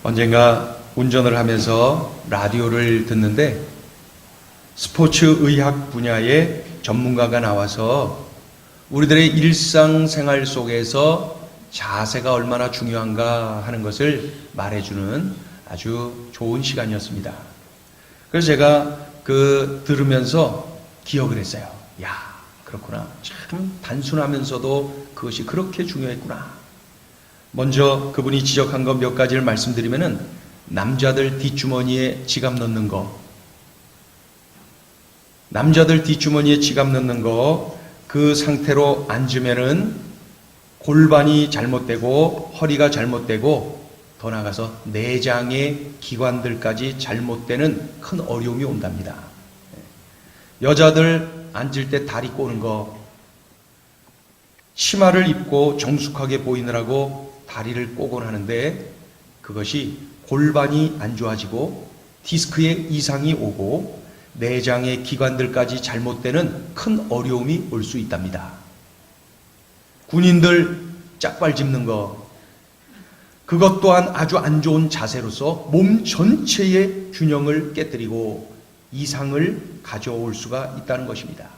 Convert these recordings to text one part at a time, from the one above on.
언젠가 운전을 하면서 라디오를 듣는데 스포츠 의학 분야의 전문가가 나와서 우리들의 일상생활 속에서 자세가 얼마나 중요한가 하는 것을 말해주는 아주 좋은 시간이었습니다. 그래서 제가 들으면서 기억을 했어요. 야, 그렇구나. 참 단순하면서도 그것이 그렇게 중요했구나. 먼저 그분이 지적한 것 몇 가지를 말씀드리면은 남자들 뒷주머니에 지갑 넣는 거, 남자들 뒷주머니에 지갑 넣는 거, 그 상태로 앉으면은 골반이 잘못되고 허리가 잘못되고 더 나아가서 내장의 기관들까지 잘못되는 큰 어려움이 온답니다. 여자들 앉을 때 다리 꼬는 거, 치마를 입고 정숙하게 보이느라고 다리를 꼬곤 하는데 그것이 골반이 안 좋아지고 디스크에 이상이 오고 내장의 기관들까지 잘못되는 큰 어려움이 올 수 있답니다. 군인들 짝발 짚는 거, 그것 또한 아주 안 좋은 자세로서 몸 전체의 균형을 깨뜨리고 이상을 가져올 수가 있다는 것입니다.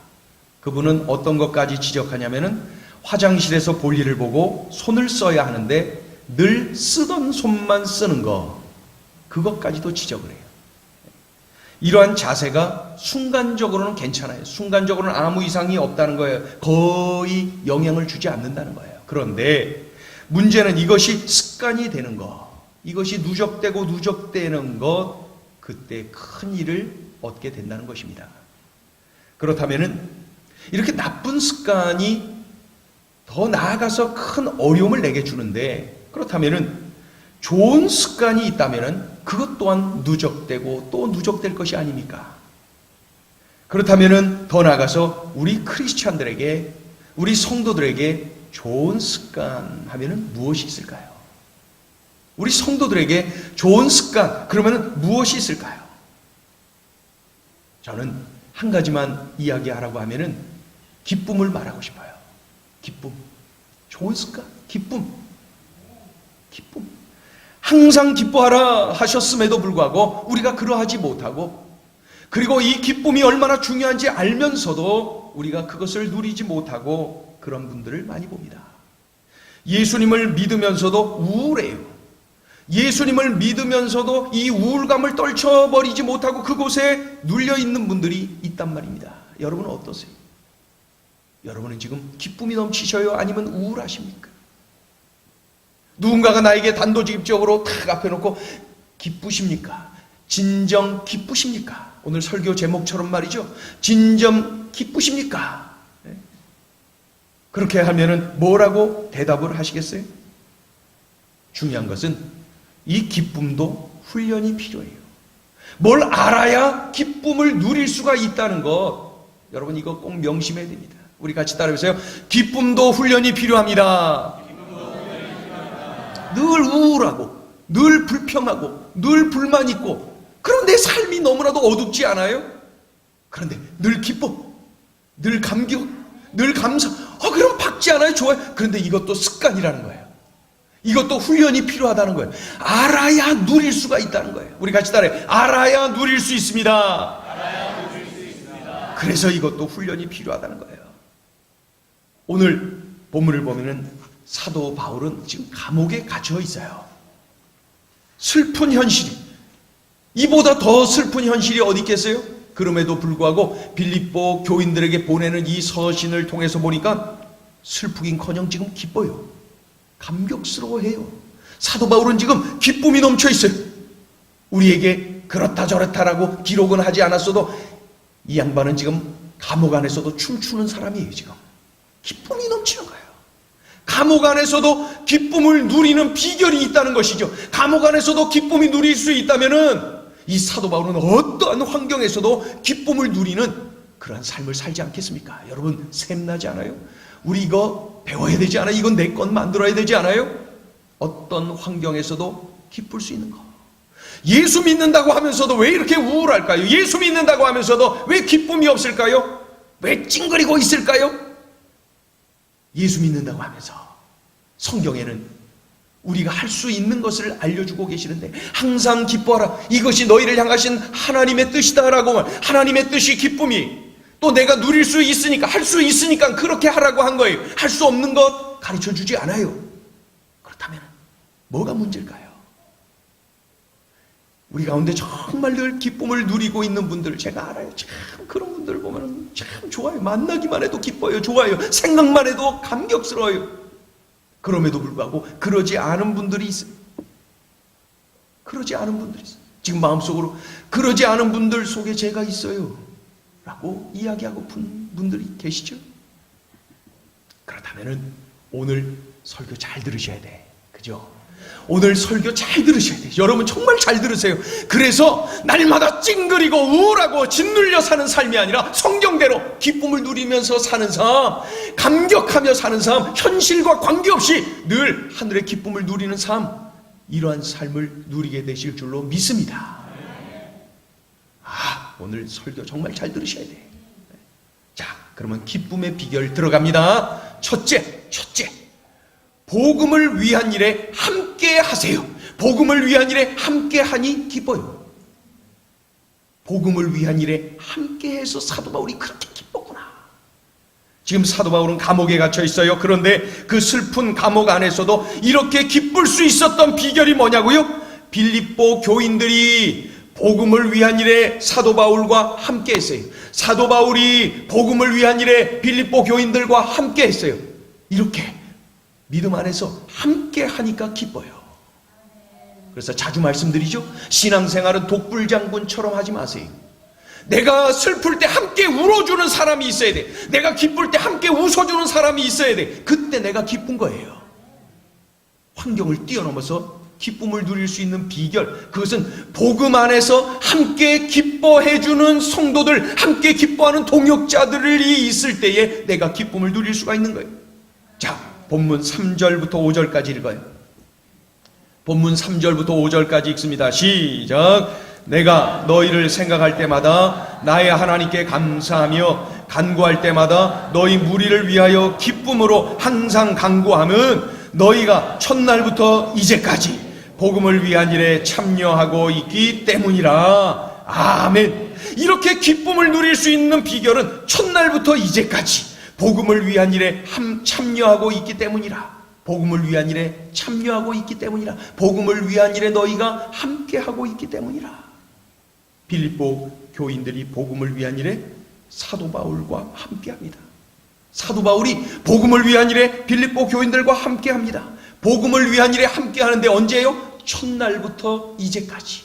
그분은 어떤 것까지 지적하냐면은 화장실에서 볼일을 보고 손을 써야 하는데 늘 쓰던 손만 쓰는 거, 그것까지도 지적을 해요. 이러한 자세가 순간적으로는 괜찮아요. 순간적으로는 아무 이상이 없다는 거예요. 거의 영향을 주지 않는다는 거예요. 그런데 문제는 이것이 습관이 되는 거, 이것이 누적되는 것, 그때 큰 일을 얻게 된다는 것입니다. 그렇다면은 이렇게 나쁜 습관이 더 나아가서 큰 어려움을 내게 주는데, 그렇다면은 좋은 습관이 있다면은 그것 또한 누적되고 또 누적될 것이 아닙니까? 그렇다면은 더 나아가서 우리 크리스찬들에게, 우리 성도들에게 좋은 습관 하면은 무엇이 있을까요? 우리 성도들에게 좋은 습관, 그러면은 무엇이 있을까요? 저는 한 가지만 이야기하라고 하면은 기쁨을 말하고 싶어요. 기쁨. 좋은 습관. 기쁨. 기쁨. 항상 기뻐하라 하셨음에도 불구하고 우리가 그러하지 못하고, 그리고 이 기쁨이 얼마나 중요한지 알면서도 우리가 그것을 누리지 못하고 그런 분들을 많이 봅니다. 예수님을 믿으면서도 우울해요. 예수님을 믿으면서도 이 우울감을 떨쳐버리지 못하고 그곳에 눌려있는 분들이 있단 말입니다. 여러분은 어떠세요? 여러분은 지금 기쁨이 넘치셔요? 아니면 우울하십니까? 누군가가 나에게 단도직입적으로 탁 앞에 놓고 기쁘십니까? 진정 기쁘십니까? 오늘 설교 제목처럼 말이죠. 진정 기쁘십니까? 그렇게 하면은 뭐라고 대답을 하시겠어요? 중요한 것은 이 기쁨도 훈련이 필요해요. 뭘 알아야 기쁨을 누릴 수가 있다는 것, 여러분 이거 꼭 명심해야 됩니다. 우리 같이 따라해보세요. 기쁨도 훈련이 필요합니다. 늘 우울하고 늘 불평하고 늘 불만 있고 그런 내 삶이 너무나도 어둡지 않아요? 그런데 늘 기뻐, 늘 감격, 늘 감사. 그럼 박지 않아요? 좋아요. 그런데 이것도 습관이라는 거예요. 이것도 훈련이 필요하다는 거예요. 알아야 누릴 수가 있다는 거예요. 우리 같이 따라해요. 알아야 누릴 수 있습니다. 알아야 누릴 수 있습니다. 그래서 이것도 훈련이 필요하다는 거예요. 오늘 본문을 보면은 사도 바울은 지금 감옥에 갇혀 있어요. 슬픈 현실이, 이보다 더 슬픈 현실이 어디 있겠어요? 그럼에도 불구하고 빌립보 교인들에게 보내는 이 서신을 통해서 보니까 슬프긴커녕 지금 기뻐요. 감격스러워해요. 사도 바울은 지금 기쁨이 넘쳐 있어요. 우리에게 그렇다 저렇다라고 기록은 하지 않았어도 이 양반은 지금 감옥 안에서도 춤추는 사람이에요. 지금 기쁨이 넘치는 거예요. 감옥 안에서도 기쁨을 누리는 비결이 있다는 것이죠. 감옥 안에서도 기쁨이 누릴 수 있다면은 이 사도 바울은 어떠한 환경에서도 기쁨을 누리는 그러한 삶을 살지 않겠습니까? 여러분 샘나지 않아요? 우리 이거 배워야 되지 않아요? 이건 내 것 만들어야 되지 않아요? 어떤 환경에서도 기쁠 수 있는 거. 예수 믿는다고 하면서도 왜 이렇게 우울할까요? 예수 믿는다고 하면서도 왜 기쁨이 없을까요? 왜 찡그리고 있을까요? 예수 믿는다고 하면서 성경에는 우리가 할 수 있는 것을 알려주고 계시는데, 항상 기뻐하라, 이것이 너희를 향하신 하나님의 뜻이다라고 하나님의 뜻이 기쁨이, 또 내가 누릴 수 있으니까, 할 수 있으니까 그렇게 하라고 한 거예요. 할 수 없는 것 가르쳐주지 않아요. 그렇다면 뭐가 문제일까요? 우리 가운데 정말 늘 기쁨을 누리고 있는 분들 제가 알아요. 참 그런 분들 보면 참 좋아요. 만나기만 해도 기뻐요. 좋아요. 생각만 해도 감격스러워요. 그럼에도 불구하고 그러지 않은 분들이 있어요. 그러지 않은 분들이 있어요. 지금 마음속으로 그러지 않은 분들 속에 제가 있어요 라고 이야기하고픈 분들이 계시죠? 그렇다면 오늘 설교 잘 들으셔야 돼. 그죠? 오늘 설교 잘 들으셔야 돼요. 여러분 정말 잘 들으세요. 그래서 날마다 찡그리고 우울하고 짓눌려 사는 삶이 아니라 성경대로 기쁨을 누리면서 사는 삶, 감격하며 사는 삶, 현실과 관계없이 늘 하늘의 기쁨을 누리는 삶, 이러한 삶을 누리게 되실 줄로 믿습니다. 오늘 설교 정말 잘 들으셔야 돼요. 자, 그러면 기쁨의 비결 들어갑니다. 첫째, 복음을 위한 일에 함께 하세요. 복음을 위한 일에 함께 하니 기뻐요. 복음을 위한 일에 함께 해서 사도 바울이 그렇게 기뻤구나. 지금 사도 바울은 감옥에 갇혀 있어요. 그런데 그 슬픈 감옥 안에서도 이렇게 기쁠 수 있었던 비결이 뭐냐고요? 빌립보 교인들이 복음을 위한 일에 사도 바울과 함께 했어요. 사도 바울이 복음을 위한 일에 빌립보 교인들과 함께 했어요. 이렇게 믿음 안에서 함께 하니까 기뻐요. 그래서 자주 말씀드리죠. 신앙생활은 독불장군처럼 하지 마세요. 내가 슬플 때 함께 울어주는 사람이 있어야 돼. 내가 기쁠 때 함께 웃어주는 사람이 있어야 돼. 그때 내가 기쁜 거예요. 환경을 뛰어넘어서 기쁨을 누릴 수 있는 비결, 그것은 복음 안에서 함께 기뻐해주는 성도들, 함께 기뻐하는 동역자들이 있을 때에 내가 기쁨을 누릴 수가 있는 거예요. 자, 본문 3절부터 5절까지 읽어요. 본문 3절부터 5절까지 읽습니다. 시작. 내가 너희를 생각할 때마다 나의 하나님께 감사하며 간구할 때마다 너희 무리를 위하여 기쁨으로 항상 간구함은 너희가 첫날부터 이제까지 복음을 위한 일에 참여하고 있기 때문이라. 아멘. 이렇게 기쁨을 누릴 수 있는 비결은 첫날부터 이제까지 복음을 위한 일에 참여하고 있기 때문이라. 복음을 위한 일에 참여하고 있기 때문이라. 복음을 위한 일에 너희가 함께하고 있기 때문이라. 빌립보 교인들이 복음을 위한 일에 사도 바울과 함께합니다. 사도 바울이 복음을 위한 일에 빌립보 교인들과 함께합니다. 복음을 위한 일에 함께하는데 언제예요? 첫날부터 이제까지.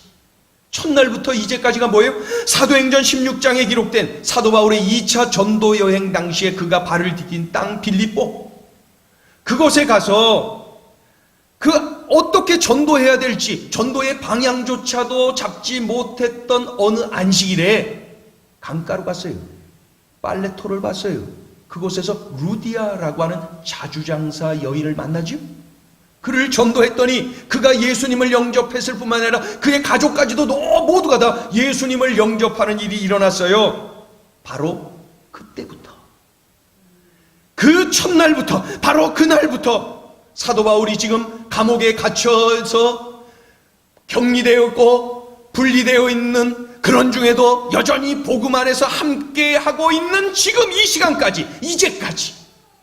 첫날부터 이제까지가 뭐예요? 사도행전 16장에 기록된 사도 바울의 2차 전도 여행 당시에 그가 발을 디딘 땅 빌립보, 그곳에 가서 그 어떻게 전도해야 될지 전도의 방향조차도 잡지 못했던 어느 안식일에 강가로 갔어요. 빨래터를 봤어요. 그곳에서 루디아라고 하는 자주장사 여인을 만나죠. 그를 전도했더니 그가 예수님을 영접했을 뿐만 아니라 그의 가족까지도 모두가 다 예수님을 영접하는 일이 일어났어요. 바로 그때부터, 그 첫날부터, 바로 그날부터 사도 바울이 지금 감옥에 갇혀서 격리되어 있고 분리되어 있는 그런 중에도 여전히 복음 안에서 함께하고 있는 지금 이 시간까지, 이제까지,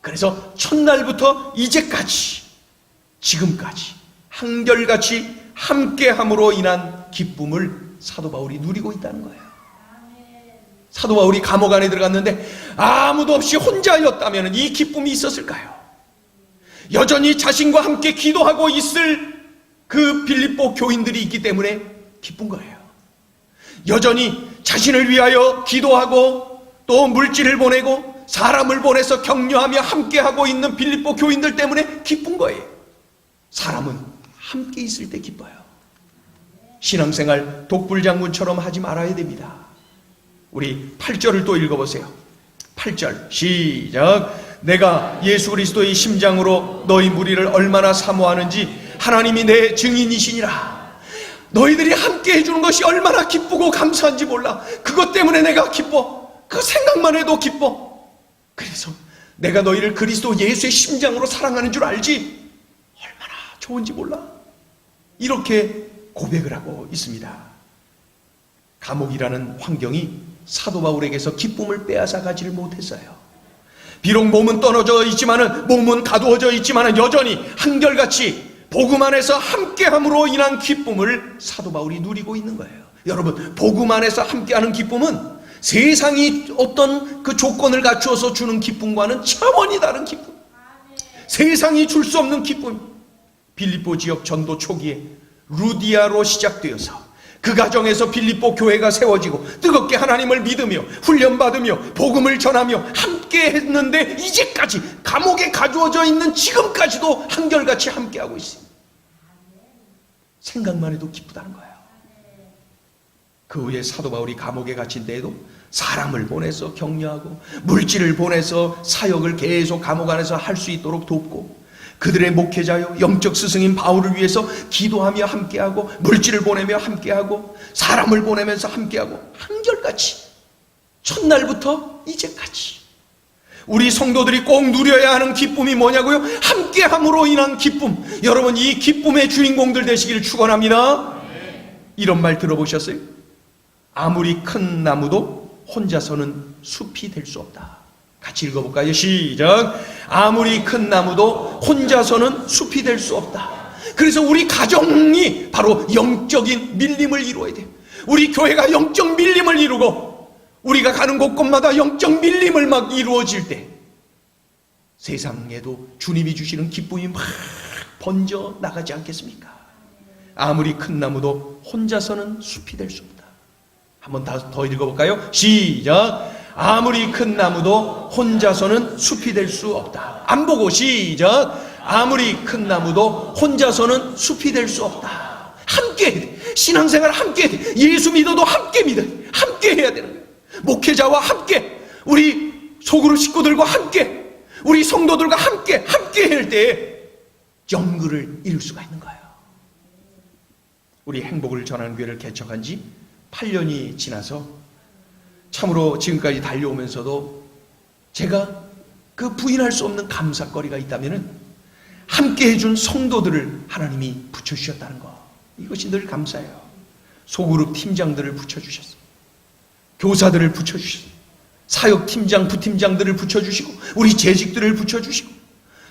그래서 첫날부터 이제까지, 지금까지 한결같이 함께함으로 인한 기쁨을 사도 바울이 누리고 있다는 거예요. 사도 바울이 감옥 안에 들어갔는데 아무도 없이 혼자였다면 이 기쁨이 있었을까요? 여전히 자신과 함께 기도하고 있을 그 빌립보 교인들이 있기 때문에 기쁜 거예요. 여전히 자신을 위하여 기도하고 또 물질을 보내고 사람을 보내서 격려하며 함께하고 있는 빌립보 교인들 때문에 기쁜 거예요. 사람은 함께 있을 때 기뻐요. 신앙생활 독불장군처럼 하지 말아야 됩니다. 우리 8절을 또 읽어보세요. 8절 시작. 내가 예수 그리스도의 심장으로 너희 무리를 얼마나 사모하는지 하나님이 내 증인이시니라. 너희들이 함께 해주는 것이 얼마나 기쁘고 감사한지 몰라. 그것 때문에 내가 기뻐. 그 생각만 해도 기뻐. 그래서 내가 너희를 그리스도 예수의 심장으로 사랑하는 줄 알지? 얼마나 좋은지 몰라? 이렇게 고백을 하고 있습니다. 감옥이라는 환경이 사도 바울에게서 기쁨을 빼앗아 가지를 못했어요. 비록 몸은 떨어져 있지만은, 몸은 가두어져 있지만은 여전히 한결같이 복음 안에서 함께함으로 인한 기쁨을 사도 바울이 누리고 있는 거예요. 여러분, 복음 안에서 함께하는 기쁨은 세상이 어떤 그 조건을 갖추어서 주는 기쁨과는 차원이 다른 기쁨, 세상이 줄 수 없는 기쁨. 빌립보 지역 전도 초기에 루디아로 시작되어서 그 가정에서 빌립보 교회가 세워지고 뜨겁게 하나님을 믿으며 훈련받으며 복음을 전하며 함께 했는데, 이제까지 감옥에 가두어져 있는 지금까지도 한결같이 함께하고 있습니다. 생각만 해도 기쁘다는 거예요. 그 후에 사도 바울이 감옥에 갇힌 때에도 사람을 보내서 격려하고 물질을 보내서 사역을 계속 감옥 안에서 할 수 있도록 돕고, 그들의 목회자요 영적 스승인 바울을 위해서 기도하며 함께하고, 물질을 보내며 함께하고, 사람을 보내면서 함께하고, 한결같이 첫날부터 이제까지 우리 성도들이 꼭 누려야 하는 기쁨이 뭐냐고요? 함께함으로 인한 기쁨. 여러분, 이 기쁨의 주인공들 되시기를 축원합니다. 이런 말 들어보셨어요? 아무리 큰 나무도 혼자서는 숲이 될 수 없다. 같이 읽어볼까요? 시작. 아무리 큰 나무도 혼자서는 숲이 될 수 없다. 그래서 우리 가정이 바로 영적인 밀림을 이루어야 돼요. 우리 교회가 영적 밀림을 이루고 우리가 가는 곳곳마다 영적 밀림을 막 이루어질 때 세상에도 주님이 주시는 기쁨이 막 번져 나가지 않겠습니까? 아무리 큰 나무도 혼자서는 숲이 될 수 없다. 한번 더 읽어볼까요? 시작. 아무리 큰 나무도 혼자서는 숲이 될 수 없다. 안 보고 시작. 아무리 큰 나무도 혼자서는 숲이 될 수 없다. 함께 해야 돼. 신앙생활 함께 해야 돼. 예수 믿어도 함께 믿어야 돼. 함께 해야 되는 거예요. 목회자와 함께, 우리 소그룹 식구들과 함께, 우리 성도들과 함께 할 때 영구를 이룰 수가 있는 거예요. 우리 행복을 전하는 교회를 개척한 지 8년이 지나서 참으로 지금까지 달려오면서도 제가 그 부인할 수 없는 감사거리가 있다면은 함께 해준 성도들을 하나님이 붙여주셨다는 거, 이것이 늘 감사해요. 소그룹 팀장들을 붙여주셨어요. 교사들을 붙여주셨어요. 사역팀장, 부팀장들을 붙여주시고 우리 재직들을 붙여주시고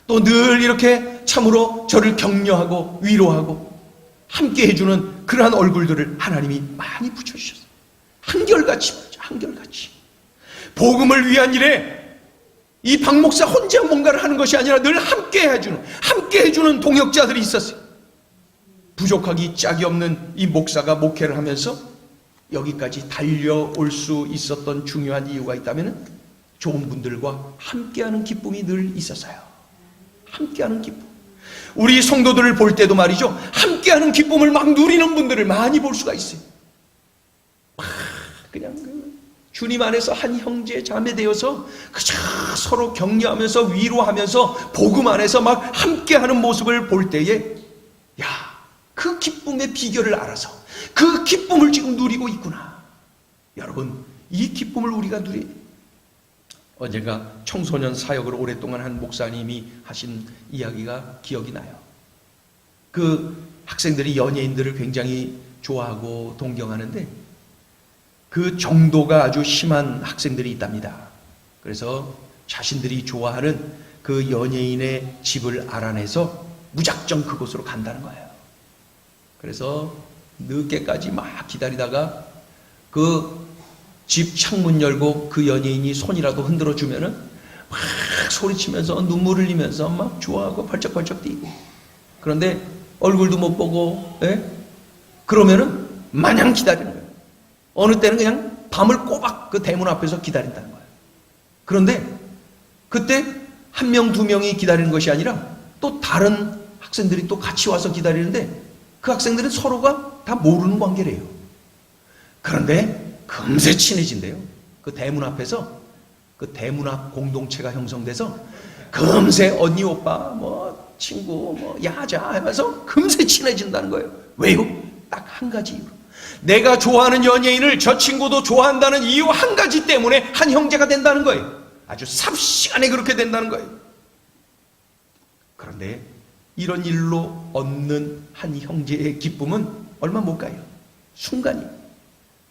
또 늘 이렇게 참으로 저를 격려하고 위로하고 함께 해주는 그러한 얼굴들을 하나님이 많이 붙여주셨어요. 한결같이 말이죠. 한결같이. 복음을 위한 일에 이 박 목사 혼자 뭔가를 하는 것이 아니라 늘 함께 해주는 동역자들이 있었어요. 부족하기 짝이 없는 이 목사가 목회를 하면서 여기까지 달려올 수 있었던 중요한 이유가 있다면 좋은 분들과 함께하는 기쁨이 늘 있었어요. 함께하는 기쁨. 우리 성도들을 볼 때도 말이죠, 함께하는 기쁨을 막 누리는 분들을 많이 볼 수가 있어요. 그냥 주님 안에서 한 형제 자매 되어서 그저 서로 격려하면서 위로하면서 복음 안에서 막 함께하는 모습을 볼 때에, 야, 그 기쁨의 비결을 알아서 그 기쁨을 지금 누리고 있구나. 여러분, 이 기쁨을 우리가 언젠가 청소년 사역을 오랫동안 한 목사님이 하신 이야기가 기억이 나요. 그 학생들이 연예인들을 굉장히 좋아하고 동경하는데 그 정도가 아주 심한 학생들이 있답니다. 그래서 자신들이 좋아하는 그 연예인의 집을 알아내서 무작정 그곳으로 간다는 거예요. 그래서 늦게까지 막 기다리다가 그 집 창문 열고 그 연예인이 손이라도 흔들어 주면은 막 소리치면서 눈물 흘리면서 막 좋아하고 벌쩍벌쩍 뛰고, 그런데 얼굴도 못 보고, 그러면은 마냥 기다리는 거예요. 어느 때는 그냥 밤을 꼬박 그 대문 앞에서 기다린다는 거예요. 그런데 그때 한 명, 두 명이 기다리는 것이 아니라 또 다른 학생들이 또 같이 와서 기다리는데 그 학생들은 서로가 다 모르는 관계래요. 그런데 금세 친해진대요. 그 대문 앞에서, 그 대문 앞 공동체가 형성돼서 금세 언니, 오빠, 뭐 친구, 뭐 야자 하면서 금세 친해진다는 거예요. 왜요? 딱 한 가지 이유로. 내가 좋아하는 연예인을 저 친구도 좋아한다는 이유 한 가지 때문에 한 형제가 된다는 거예요. 아주 삽시간에 그렇게 된다는 거예요. 그런데 이런 일로 얻는 한 형제의 기쁨은 얼마 못 가요. 순간이에요.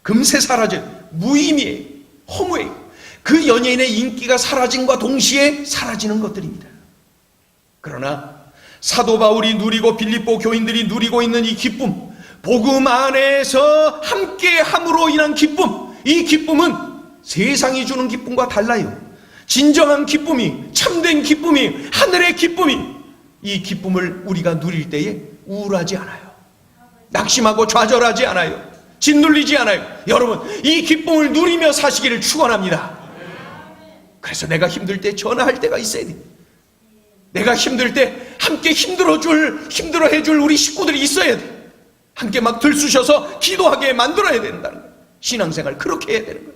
금세 사라져요. 무의미해요. 허무해요. 그 연예인의 인기가 사라짐과 동시에 사라지는 것들입니다. 그러나 사도 바울이 누리고 빌립보 교인들이 누리고 있는 이 기쁨, 복음 안에서 함께 함으로 인한 기쁨, 이 기쁨은 세상이 주는 기쁨과 달라요. 진정한 기쁨이, 참된 기쁨이, 하늘의 기쁨이, 이 기쁨을 우리가 누릴 때에 우울하지 않아요. 낙심하고 좌절하지 않아요. 짓눌리지 않아요. 여러분, 이 기쁨을 누리며 사시기를 축원합니다. 그래서 내가 힘들 때 전화할 때가 있어야 돼. 내가 힘들 때 함께 힘들어해줄 우리 식구들이 있어야 돼. 함께 막 들쑤셔서 기도하게 만들어야 된다는 거예요. 신앙생활 그렇게 해야 되는 거예요.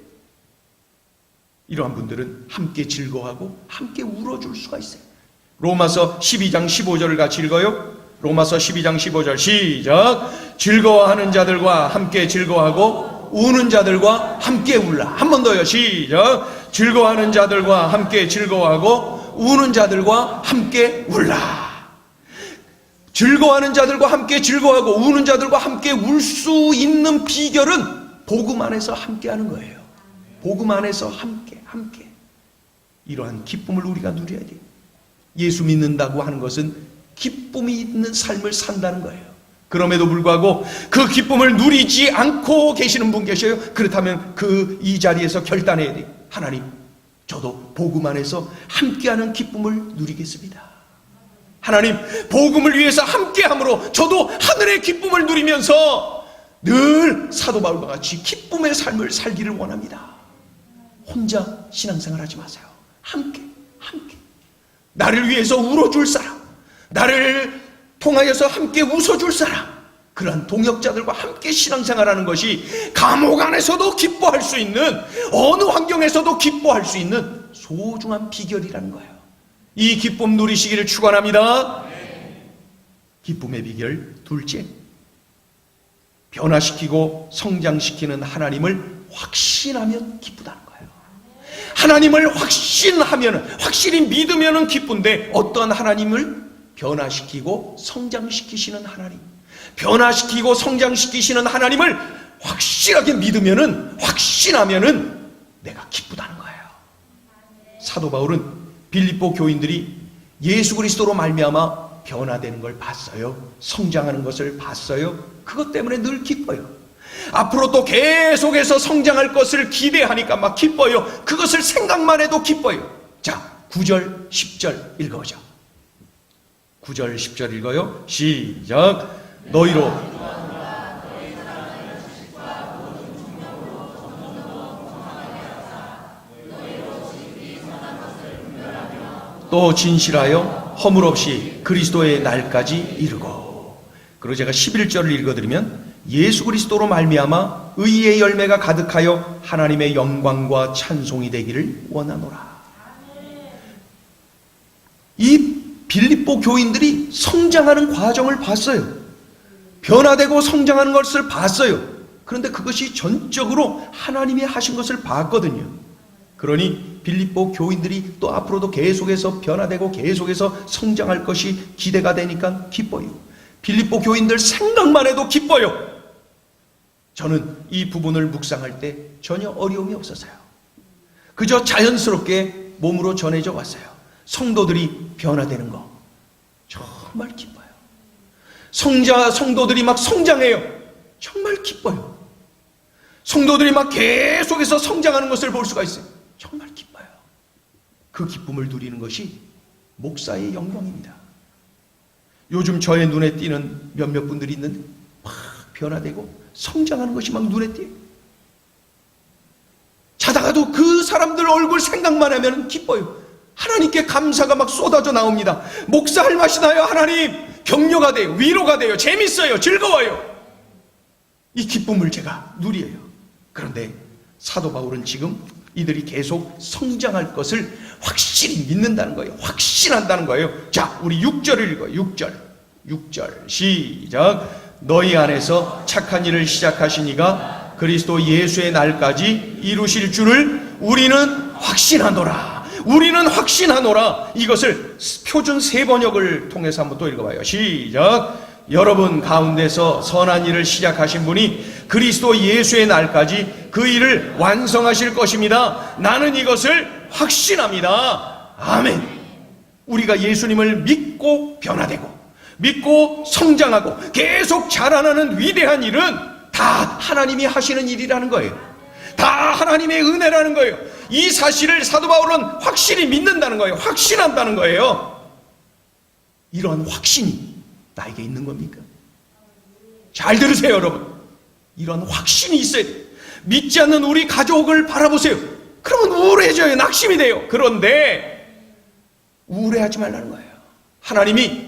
이러한 분들은 함께 즐거워하고 함께 울어줄 수가 있어요. 로마서 12장 15절을 같이 읽어요. 로마서 12장 15절 시작. 즐거워하는 자들과 함께 즐거워하고 우는 자들과 함께 울라. 한 번 더요. 시작. 즐거워하는 자들과 함께 즐거워하고 우는 자들과 함께 울라. 즐거워하는 자들과 함께 즐거워하고 우는 자들과 함께 울 수 있는 비결은 복음 안에서 함께 하는 거예요. 복음 안에서 함께. 이러한 기쁨을 우리가 누려야 돼요. 예수 믿는다고 하는 것은 기쁨이 있는 삶을 산다는 거예요. 그럼에도 불구하고 그 기쁨을 누리지 않고 계시는 분 계셔요. 그렇다면 이 자리에서 결단해야 돼요. 하나님, 저도 복음 안에서 함께하는 기쁨을 누리겠습니다. 하나님, 복음을 위해서 함께함으로 저도 하늘의 기쁨을 누리면서 늘 사도 바울과 같이 기쁨의 삶을 살기를 원합니다. 혼자 신앙생활 하지 마세요. 함께. 나를 위해서 울어줄 사람, 나를 통하여서 함께 웃어줄 사람, 그러한 동역자들과 함께 신앙생활하는 것이 감옥 안에서도 기뻐할 수 있는, 어느 환경에서도 기뻐할 수 있는 소중한 비결이라는 거예요. 이 기쁨 누리시기를 축원합니다. 기쁨의 비결 둘째, 변화시키고 성장시키는 하나님을 확신하면 기쁘다는 거예요. 하나님을 확실히 믿으면 기쁜데, 어떤 하나님을 변화시키고 성장시키시는 하나님, 변화시키고 성장시키시는 하나님을 확실하게 확신하면은 내가 기쁘다는 거예요. 사도 바울은 빌립보 교인들이 예수 그리스도로 말미암아 변화되는 걸 봤어요. 성장하는 것을 봤어요. 그것 때문에 늘 기뻐요. 앞으로 또 계속해서 성장할 것을 기대하니까 막 기뻐요. 그것을 생각만 해도 기뻐요. 자, 9절 10절 읽어보죠. 9절 10절 읽어요. 시작. 너희로 또 진실하여 허물 없이 그리스도의 날까지 이르고. 그리고 제가 11절을 읽어드리면 예수 그리스도로 말미암아 의의 열매가 가득하여 하나님의 영광과 찬송이 되기를 원하노라. 이 빌립보 교인들이 성장하는 과정을 봤어요. 변화되고 성장하는 것을 봤어요. 그런데 그것이 전적으로 하나님이 하신 것을 봤거든요. 그러니 빌립보 교인들이 또 앞으로도 계속해서 변화되고 계속해서 성장할 것이 기대가 되니까 기뻐요. 빌립보 교인들 생각만 해도 기뻐요. 저는 이 부분을 묵상할 때 전혀 어려움이 없었어요. 그저 자연스럽게 몸으로 전해져 왔어요. 성도들이 변화되는 거 정말 기뻐요. 성도들이 막 성장해요. 정말 기뻐요. 성도들이 막 계속해서 성장하는 것을 볼 수가 있어요. 정말 기뻐요. 그 기쁨을 누리는 것이 목사의 영광입니다. 요즘 저의 눈에 띄는 몇몇 분들이 있는데 막 변화되고 성장하는 것이 막 눈에 띄어요. 자다가도 그 사람들 얼굴 생각만 하면 기뻐요. 하나님께 감사가 막 쏟아져 나옵니다. 목사 할 맛이 나요. 하나님, 격려가 돼요. 위로가 돼요. 재밌어요. 즐거워요. 이 기쁨을 제가 누려요. 그런데 사도 바울은 지금 이들이 계속 성장할 것을 확실히 믿는다는 거예요. 확신한다는 거예요. 자, 우리 6절을 읽어요. 6절 시작. 너희 안에서 착한 일을 시작하신 이가 그리스도 예수의 날까지 이루실 줄을 우리는 확신하노라. 우리는 확신하노라. 이것을 표준 세번역을 통해서 한번 또 읽어봐요. 시작. 여러분 가운데서 선한 일을 시작하신 분이 그리스도 예수의 날까지 그 일을 완성하실 것입니다. 나는 이것을 확신합니다. 아멘. 우리가 예수님을 믿고 변화되고 믿고 성장하고 계속 자라나는 위대한 일은 다 하나님이 하시는 일이라는 거예요. 다 하나님의 은혜라는 거예요. 이 사실을 사도 바울은 확실히 믿는다는 거예요. 확신한다는 거예요. 이런 확신이 나에게 있는 겁니까? 잘 들으세요, 여러분. 이런 확신이 있어야 돼요. 믿지 않는 우리 가족을 바라보세요. 그러면 우울해져요. 낙심이 돼요. 그런데 우울해하지 말라는 거예요. 하나님이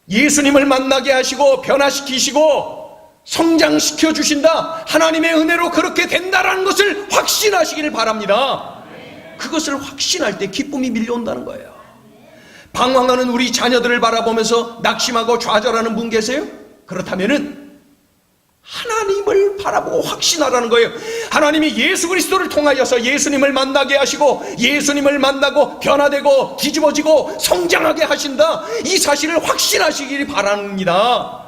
예수님을 만나게 하시고 변화시키시고 성장시켜 주신다. 하나님의 은혜로 그렇게 된다라는 것을 확신하시기를 바랍니다. 그것을 확신할 때 기쁨이 밀려온다는 거예요. 방황하는 우리 자녀들을 바라보면서 낙심하고 좌절하는 분 계세요? 그렇다면은 하나님을 바라보고 확신하라는 거예요. 하나님이 예수 그리스도를 통하여서 예수님을 만나게 하시고 예수님을 만나고 변화되고 뒤집어지고 성장하게 하신다. 이 사실을 확신하시기를 바랍니다.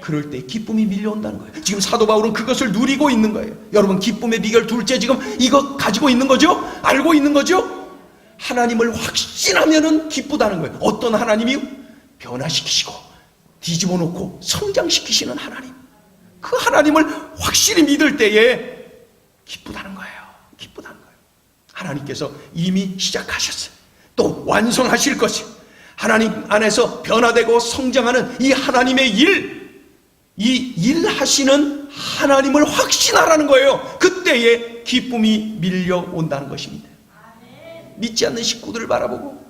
그럴 때 기쁨이 밀려온다는 거예요. 지금 사도 바울은 그것을 누리고 있는 거예요. 여러분, 기쁨의 비결 둘째, 지금 이거 가지고 있는 거죠? 알고 있는 거죠? 하나님을 확신하면은 기쁘다는 거예요. 어떤 하나님이요? 변화시키시고 뒤집어 놓고 성장시키시는 하나님. 그 하나님을 확실히 믿을 때에 기쁘다는 거예요. 기쁘다는 거예요. 하나님께서 이미 시작하셨어요. 또 완성하실 것이요. 하나님 안에서 변화되고 성장하는 이 하나님의 일, 이 일하시는 하나님을 확신하라는 거예요. 그때에 기쁨이 밀려온다는 것입니다. 믿지 않는 식구들을 바라보고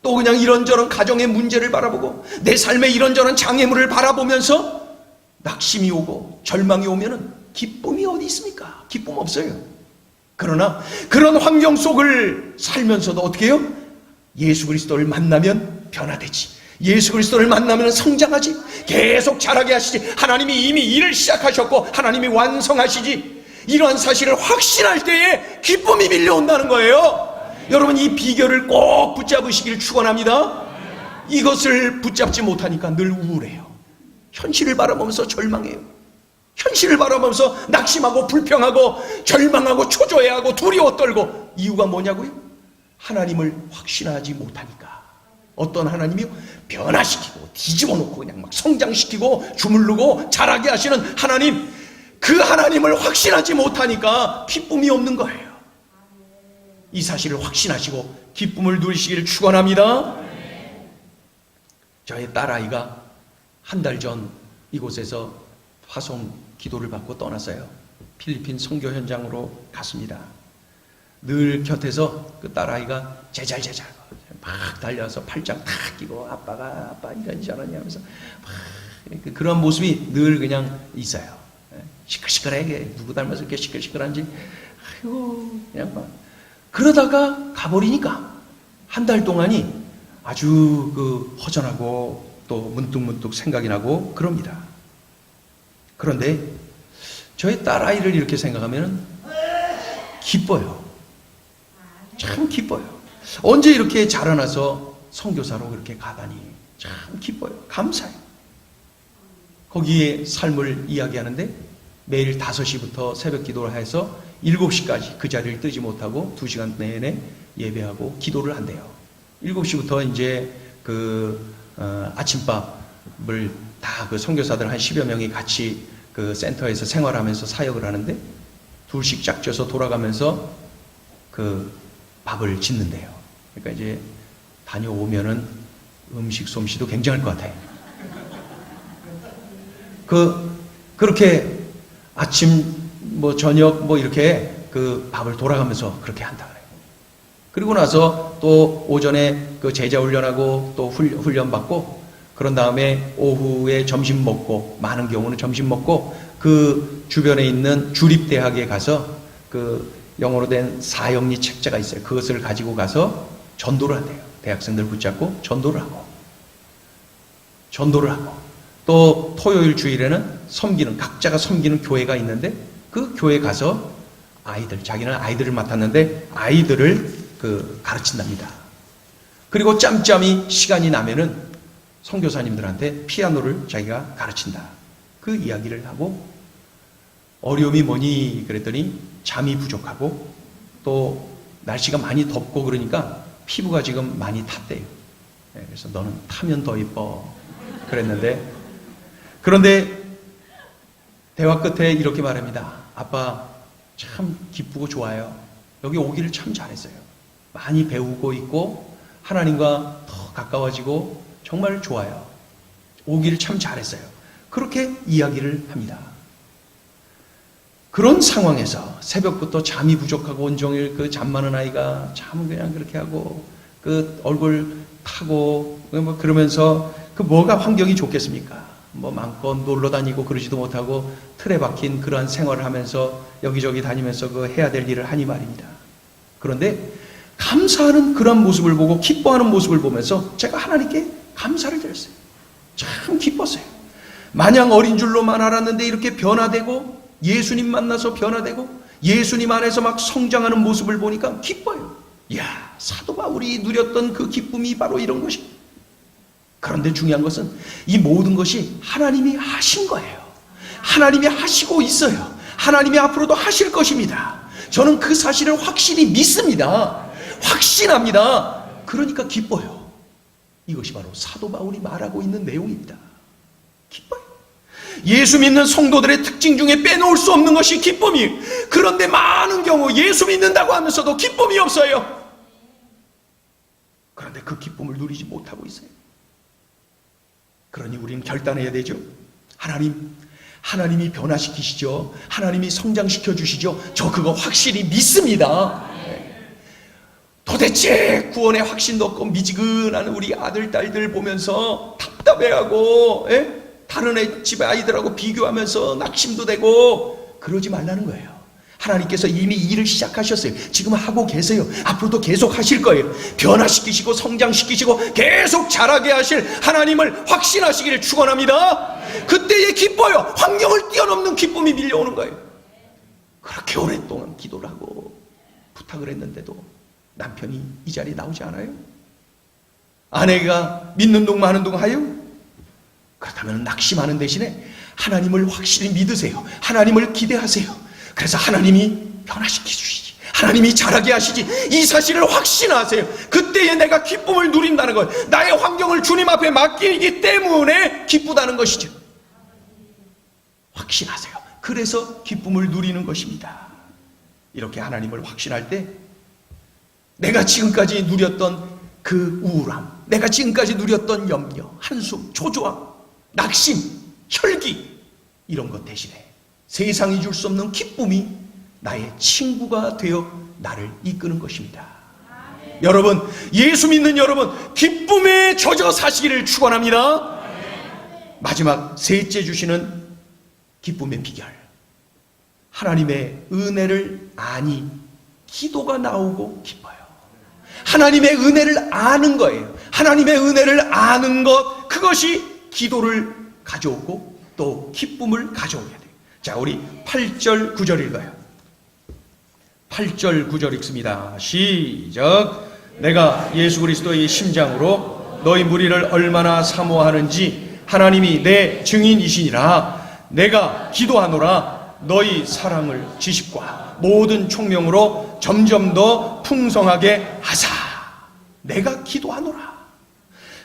또 그냥 이런저런 가정의 문제를 바라보고 내 삶의 이런저런 장애물을 바라보면서 낙심이 오고 절망이 오면은 기쁨이 어디 있습니까? 기쁨 없어요. 그러나 그런 환경 속을 살면서도 어떻게 해요? 예수 그리스도를 만나면 변화되지. 예수 그리스도를 만나면 성장하지. 계속 자라게 하시지. 하나님이 이미 일을 시작하셨고 하나님이 완성하시지. 이러한 사실을 확신할 때에 기쁨이 밀려온다는 거예요. 여러분, 이 비결을 꼭 붙잡으시길 축원합니다. 이것을 붙잡지 못하니까 늘 우울해요. 현실을 바라보면서 절망해요. 현실을 바라보면서 낙심하고 불평하고 절망하고 초조해하고 두려워 떨고. 이유가 뭐냐고요? 하나님을 확신하지 못하니까. 어떤 하나님이요? 변화시키고 뒤집어 놓고 그냥 막 성장시키고 주물르고 자라게 하시는 하나님. 그 하나님을 확신하지 못하니까 기쁨이 없는 거예요. 이 사실을 확신하시고 기쁨을 누리시기를 축원합니다. 저의 딸아이가 한 달 전 이곳에서 화성 기도를 받고 떠났어요. 필리핀 선교 현장으로 갔습니다. 늘 곁에서 그 딸아이가 제잘제잘 막 달려서 팔짱 탁 끼고 아빠 이러지 않았냐 하면서 막 그런 모습이 늘 그냥 있어요. 시끌시끌하게 누구 닮아서 이렇게 시끌시끌한지 아이고 그냥 막 그러다가 가버리니까 한 달 동안이 아주 그 허전하고 또 문득문득 생각이 나고 그럽니다. 그런데 저희 딸아이를 이렇게 생각하면 기뻐요. 참 기뻐요. 언제 이렇게 자라나서 선교사로 그렇게 가다니 참 기뻐요. 감사해요. 거기에 삶을 이야기하는데 매일 5시부터 새벽 기도를 해서 7시까지 그 자리를 뜨지 못하고 2시간 내내 예배하고 기도를 한대요. 7시부터 이제 아침밥을 다 그 선교사들 한 10여 명이 같이 그 센터에서 생활하면서 사역을 하는데 2씩 짝 져서 돌아가면서 그 밥을 짓는데요. 그러니까 이제 다녀오면은 음식 솜씨도 굉장할 것 같아요. 그렇게 아침 저녁 이렇게 그 밥을 돌아가면서 그렇게 한다 그래요. 그리고 나서 또 오전에 그 제자 훈련하고 또 훈련 받고 그런 다음에 오후에 점심 먹고 많은 경우는 점심 먹고 그 주변에 있는 주립대학에 가서 그 영어로 된 사형리 책자가 있어요. 그것을 가지고 가서 전도를 한대요. 대학생들 붙잡고 전도를 하고 또 토요일 주일에는 각자가 섬기는 교회가 있는데 그 교회 가서 자기는 아이들을 맡았는데 아이들을 가르친답니다. 그리고 짬짬이 시간이 나면은 선교사님들한테 피아노를 자기가 가르친다. 그 이야기를 하고, 어려움이 뭐니 그랬더니 잠이 부족하고 또 날씨가 많이 덥고 그러니까 피부가 지금 많이 탔대요. 그래서 너는 타면 더 이뻐 그랬는데, 그런데 대화 끝에 이렇게 말합니다. 아빠 참 기쁘고 좋아요. 여기 오기를 참 잘했어요. 많이 배우고 있고 하나님과 더 가까워지고 정말 좋아요. 오기를 참 잘했어요. 그렇게 이야기를 합니다. 그런 상황에서 새벽부터 잠이 부족하고 온종일 그 잠 많은 아이가 잠은 그냥 그렇게 하고 그 얼굴 타고 뭐 그러면서 그 뭐가 환경이 좋겠습니까? 뭐 마음껏 놀러 다니고 그러지도 못하고 틀에 박힌 그러한 생활을 하면서 여기저기 다니면서 그 해야 될 일을 하니 말입니다. 그런데 감사하는 그런 모습을 보고 기뻐하는 모습을 보면서 제가 하나님께 감사를 드렸어요. 참 기뻤어요. 마냥 어린 줄로만 알았는데 이렇게 변화되고 예수님 만나서 변화되고 예수님 안에서 막 성장하는 모습을 보니까 기뻐요. 이야, 사도 바울이 누렸던 그 기쁨이 바로 이런 것이. 그런데 중요한 것은 이 모든 것이 하나님이 하신 거예요. 하나님이 하시고 있어요. 하나님이 앞으로도 하실 것입니다. 저는 그 사실을 확실히 믿습니다. 확신합니다. 그러니까 기뻐요. 이것이 바로 사도 바울이 말하고 있는 내용입니다. 기뻐요. 예수 믿는 성도들의 특징 중에 빼놓을 수 없는 것이 기쁨이에요. 그런데 많은 경우 예수 믿는다고 하면서도 기쁨이 없어요. 그런데 그 기쁨을 누리지 못하고 있어요. 그러니 우리는 결단해야 되죠. 하나님이 변화시키시죠. 하나님이 성장시켜 주시죠. 저 그거 확실히 믿습니다. 도대체 구원의 확신도 없고 미지근한 우리 아들, 딸들 보면서 답답해하고 다른 집 아이들하고 비교하면서 낙심도 되고 그러지 말라는 거예요. 하나님께서 이미 일을 시작하셨어요. 지금 하고 계세요. 앞으로도 계속 하실 거예요. 변화시키시고 성장시키시고 계속 자라게 하실 하나님을 확신하시기를 축원합니다. 그때에 기뻐요. 환경을 뛰어넘는 기쁨이 밀려오는 거예요. 그렇게 오랫동안 기도를 하고 부탁을 했는데도 남편이 이 자리에 나오지 않아요? 아내가 믿는 동 마는 동 하여? 그렇다면 낙심하는 대신에 하나님을 확실히 믿으세요. 하나님을 기대하세요. 그래서 하나님이 변화시켜 주시지, 하나님이 자라게 하시지, 이 사실을 확신하세요. 그때에 내가 기쁨을 누린다는 것, 나의 환경을 주님 앞에 맡기기 때문에 기쁘다는 것이죠. 확신하세요. 그래서 기쁨을 누리는 것입니다. 이렇게 하나님을 확신할 때 내가 지금까지 누렸던 그 우울함, 내가 지금까지 누렸던 염려, 한숨, 초조함, 낙심, 혈기, 이런 것 대신에 세상이 줄 수 없는 기쁨이 나의 친구가 되어 나를 이끄는 것입니다. 여러분, 예수 믿는 여러분, 기쁨에 젖어 사시기를 축원합니다. 마지막 셋째 주시는 기쁨의 비결, 하나님의 은혜를 아니 기도가 나오고 기뻐요. 하나님의 은혜를 아는 거예요. 하나님의 은혜를 아는 것, 그것이 기도를 가져오고 또 기쁨을 가져오게 돼요. 자, 우리 8절 9절 읽어요. 8절 9절 읽습니다. 시작. 내가 예수 그리스도의 심장으로 너희 무리를 얼마나 사모하는지 하나님이 내 증인이시니라. 내가 기도하노라. 너희 사랑을 지식과 모든 총명으로 점점 더 풍성하게 하사. 내가 기도하노라.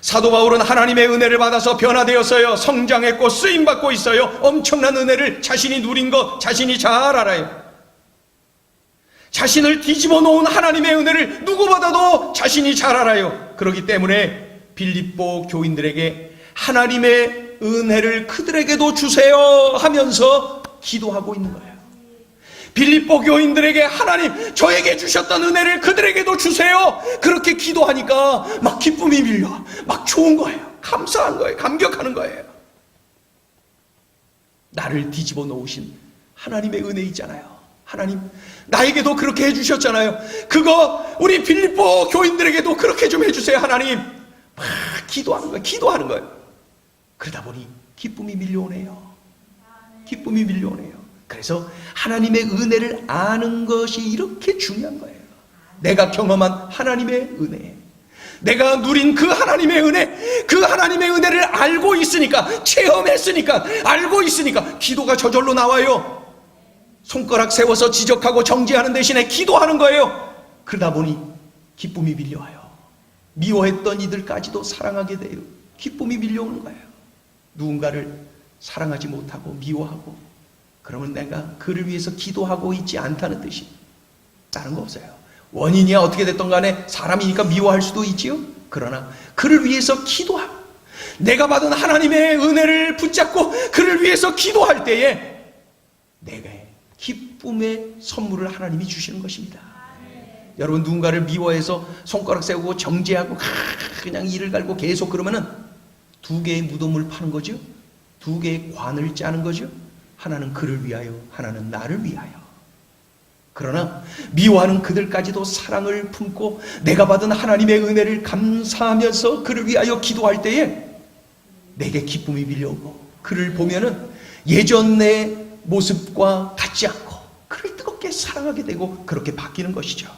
사도 바울은 하나님의 은혜를 받아서 변화되었어요. 성장했고 쓰임받고 있어요. 엄청난 은혜를 자신이 누린 것 자신이 잘 알아요. 자신을 뒤집어 놓은 하나님의 은혜를 누구보다도 자신이 잘 알아요. 그렇기 때문에 빌립보 교인들에게 하나님의 은혜를 그들에게도 주세요 하면서 기도하고 있는 거예요. 빌립보 교인들에게 하나님 저에게 주셨던 은혜를 그들에게도 주세요. 그렇게 기도하니까 막 기쁨이 밀려 막 좋은 거예요. 감사한 거예요. 감격하는 거예요. 나를 뒤집어 놓으신 하나님의 은혜이잖아요. 하나님 나에게도 그렇게 해주셨잖아요. 그거 우리 빌립보 교인들에게도 그렇게 좀 해주세요. 하나님. 막 기도하는 거예요. 기도하는 거예요. 그러다 보니 기쁨이 밀려오네요. 기쁨이 밀려오네요. 그래서 하나님의 은혜를 아는 것이 이렇게 중요한 거예요. 내가 경험한 하나님의 은혜, 내가 누린 그 하나님의 은혜, 그 하나님의 은혜를 알고 있으니까, 체험했으니까, 알고 있으니까 기도가 저절로 나와요. 손가락 세워서 지적하고 정죄하는 대신에 기도하는 거예요. 그러다 보니 기쁨이 밀려와요. 미워했던 이들까지도 사랑하게 돼요. 기쁨이 밀려오는 거예요. 누군가를 사랑하지 못하고 미워하고 그러면 내가 그를 위해서 기도하고 있지 않다는 뜻이 다른 거 없어요. 원인이야 어떻게 됐던 간에 사람이니까 미워할 수도 있지요. 그러나 그를 위해서 기도하고 내가 받은 하나님의 은혜를 붙잡고 그를 위해서 기도할 때에 내게 기쁨의 선물을 하나님이 주시는 것입니다. 여러분 누군가를 미워해서 손가락 세우고 정죄하고 그냥 이를 갈고 계속 그러면은 두 개의 무덤을 파는 거죠. 두 개의 관을 짜는 거죠. 하나는 그를 위하여, 하나는 나를 위하여. 그러나 미워하는 그들까지도 사랑을 품고 내가 받은 하나님의 은혜를 감사하면서 그를 위하여 기도할 때에 내게 기쁨이 밀려오고 그를 보면은 예전 내 모습과 같지 않고 그를 뜨겁게 사랑하게 되고 그렇게 바뀌는 것이죠.